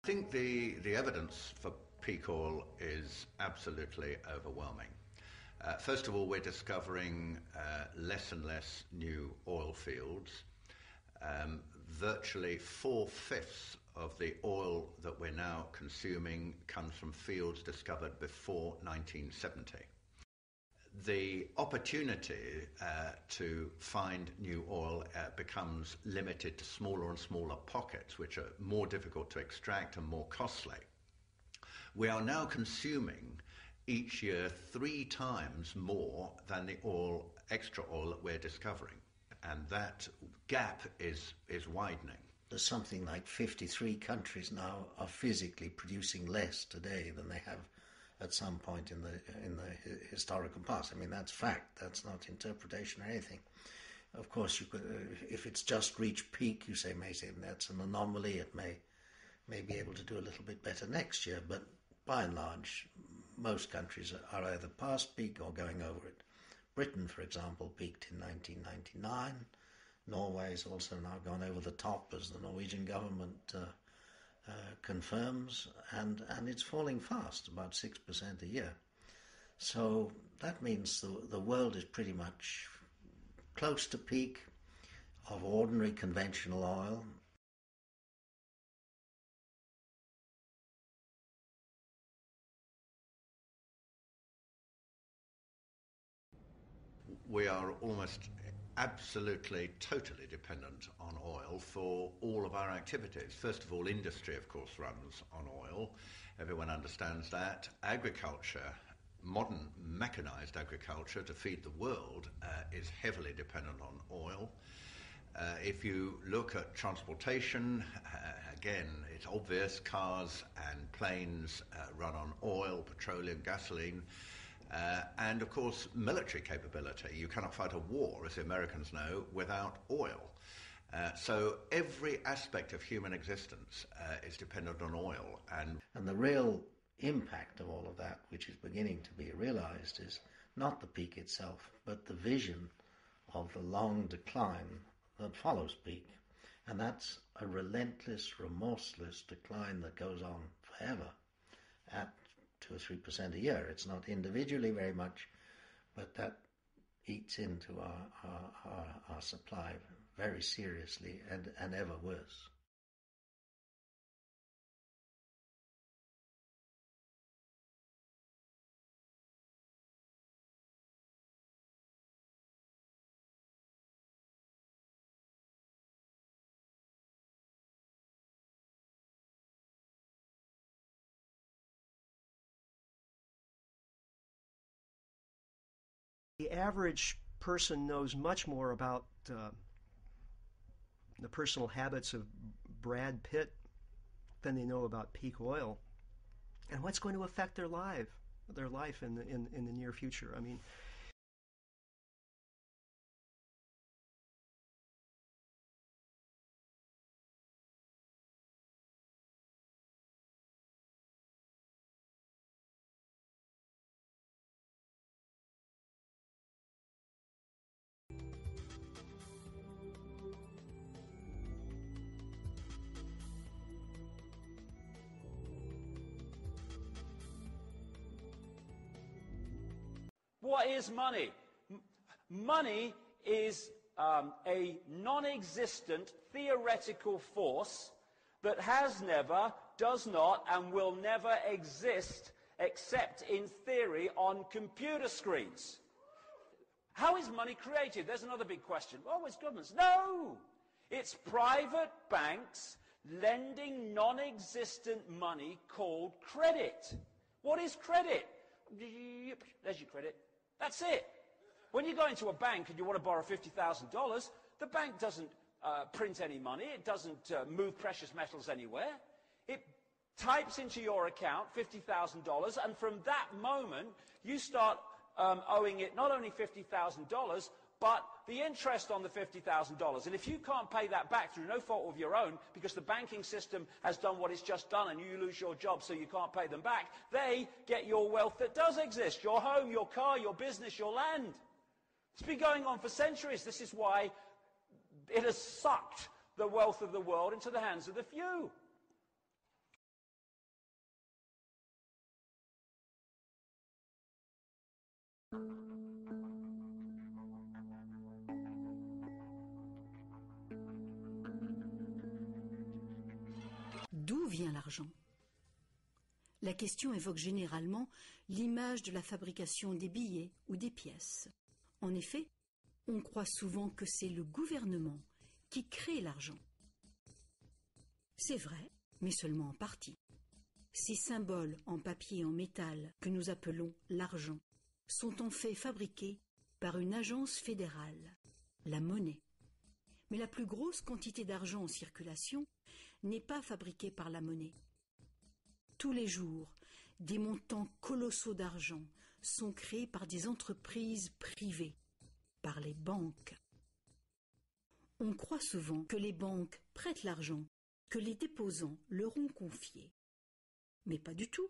think the evidence for peak oil is absolutely overwhelming. First of all, we're discovering less and less new oil fields. Virtually 4/5 of the oil that we're now consuming comes from fields discovered before 1970. The opportunity to find new oil becomes limited to smaller and smaller pockets, which are more difficult to extract and more costly. We are now consuming each year 3 times more than the extra oil that we're discovering, and that gap is widening. There's something like 53 countries now are physically producing less today than they have at some point in the historical past. I mean, that's fact. That's not interpretation or anything. Of course, you could, if it's just reached peak, you may say that's an anomaly. It may be able to do a little bit better next year, but by and large, most countries are either past peak or going over it. Britain, for example, peaked in 1999. Norway has also now gone over the top, as the Norwegian government confirms, and it's falling fast, about 6% a year. So that means the world is pretty much close to peak of ordinary conventional oil. We are almost absolutely, totally dependent on oil for all of our activities. First of all, industry, of course, runs on oil. Everyone understands that. Agriculture, modern mechanized agriculture to feed the world, is heavily dependent on oil. If you look at transportation, again, it's obvious cars and planes run on oil, petroleum, gasoline. And of course, military capability. You cannot fight a war, as the Americans know, without oil. So every aspect of human existence is dependent on oil. And the real impact of all of that, which is beginning to be realized, is not the peak itself, but the vision of the long decline that follows peak. And that's a relentless, remorseless decline that goes on forever at 2 or 3% a year. It's not individually very much, but that eats into our supply very seriously and ever worse. The average person knows much more about the personal habits of Brad Pitt than they know about peak oil, and what's going to affect their life in the near future. I mean, what is money? Money is a non-existent theoretical force that has never, does not, and will never exist except in theory on computer screens. How is money created? There's another big question. Oh, it's governments. No! It's private banks lending non-existent money called credit. What is credit? There's your credit. That's it. When you go into a bank and you want to borrow $50,000, the bank doesn't print any money. It doesn't move precious metals anywhere. It types into your account $50,000, and from that moment, you start owing it not only $50,000, but the interest on the $50,000. And if you can't pay that back through no fault of your own, because the banking system has done what it's just done and you lose your job so you can't pay them back, they get your wealth that does exist, your home, your car, your business, your land. It's been going on for centuries. This is why it has sucked the wealth of the world into the hands of the few. D'où vient l'argent ? La question évoque généralement l'image de la fabrication des billets ou des pièces. En effet, on croit souvent que c'est le gouvernement qui crée l'argent. C'est vrai, mais seulement en partie. Ces symboles en papier et en métal que nous appelons l'argent sont en fait fabriqués par une agence fédérale, la monnaie. Mais la plus grosse quantité d'argent en circulation n'est pas fabriquée par la monnaie. Tous les jours, des montants colossaux d'argent sont créés par des entreprises privées, par les banques. On croit souvent que les banques prêtent l'argent que les déposants leur ont confié. Mais pas du tout.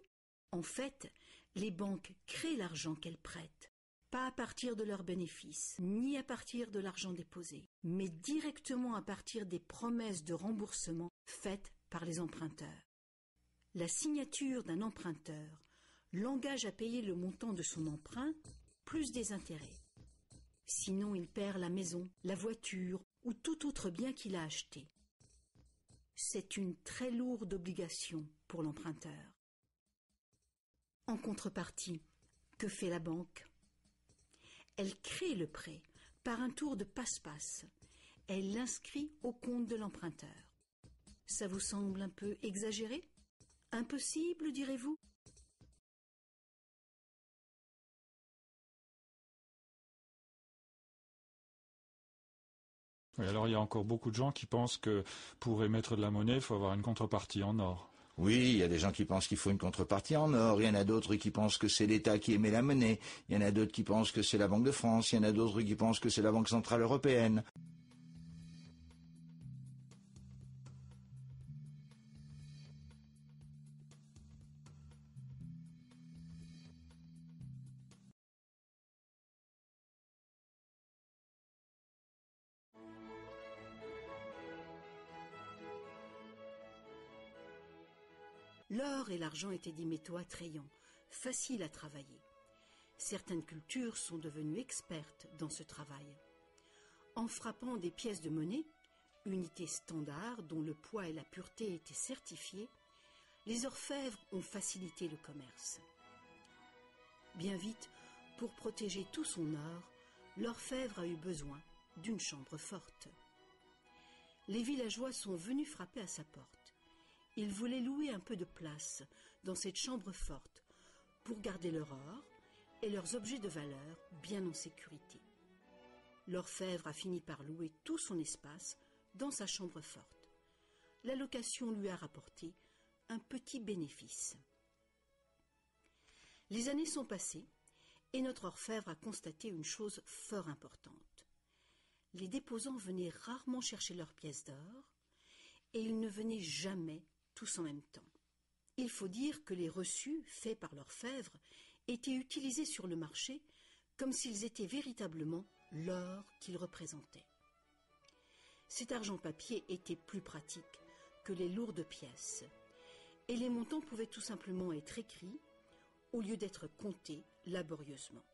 En fait, les banques créent l'argent qu'elles prêtent, pas à partir de leurs bénéfices, ni à partir de l'argent déposé, mais directement à partir des promesses de remboursement faites par les emprunteurs. La signature d'un emprunteur l'engage à payer le montant de son emprunt plus des intérêts. Sinon, il perd la maison, la voiture ou tout autre bien qu'il a acheté. C'est une très lourde obligation pour l'emprunteur. En contrepartie, que fait la banque ? Elle crée le prêt par un tour de passe-passe. Elle l'inscrit au compte de l'emprunteur. Ça vous semble un peu exagéré ? Impossible, direz-vous ? Oui, alors il y a encore beaucoup de gens qui pensent que pour émettre de la monnaie, il faut avoir une contrepartie en or. Oui, il y a des gens qui pensent qu'il faut une contrepartie en or, il y en a d'autres qui pensent que c'est l'État qui émet la monnaie, il y en a d'autres qui pensent que c'est la Banque de France, il y en a d'autres qui pensent que c'est la Banque Centrale Européenne. L'or et l'argent étaient des métaux attrayants, faciles à travailler. Certaines cultures sont devenues expertes dans ce travail. En frappant des pièces de monnaie, unité standard dont le poids et la pureté étaient certifiés, les orfèvres ont facilité le commerce. Bien vite, pour protéger tout son or, l'orfèvre a eu besoin d'une chambre forte. Les villageois sont venus frapper à sa porte. Ils voulaient louer un peu de place dans cette chambre forte pour garder leur or et leurs objets de valeur bien en sécurité. L'orfèvre a fini par louer tout son espace dans sa chambre forte. La location lui a rapporté un petit bénéfice. Les années sont passées et notre orfèvre a constaté une chose fort importante. Les déposants venaient rarement chercher leurs pièces d'or et ils ne venaient jamais tous en même temps. Il faut dire que les reçus faits par l'orfèvre étaient utilisés sur le marché comme s'ils étaient véritablement l'or qu'ils représentaient. Cet argent papier était plus pratique que les lourdes pièces, et les montants pouvaient tout simplement être écrits au lieu d'être comptés laborieusement.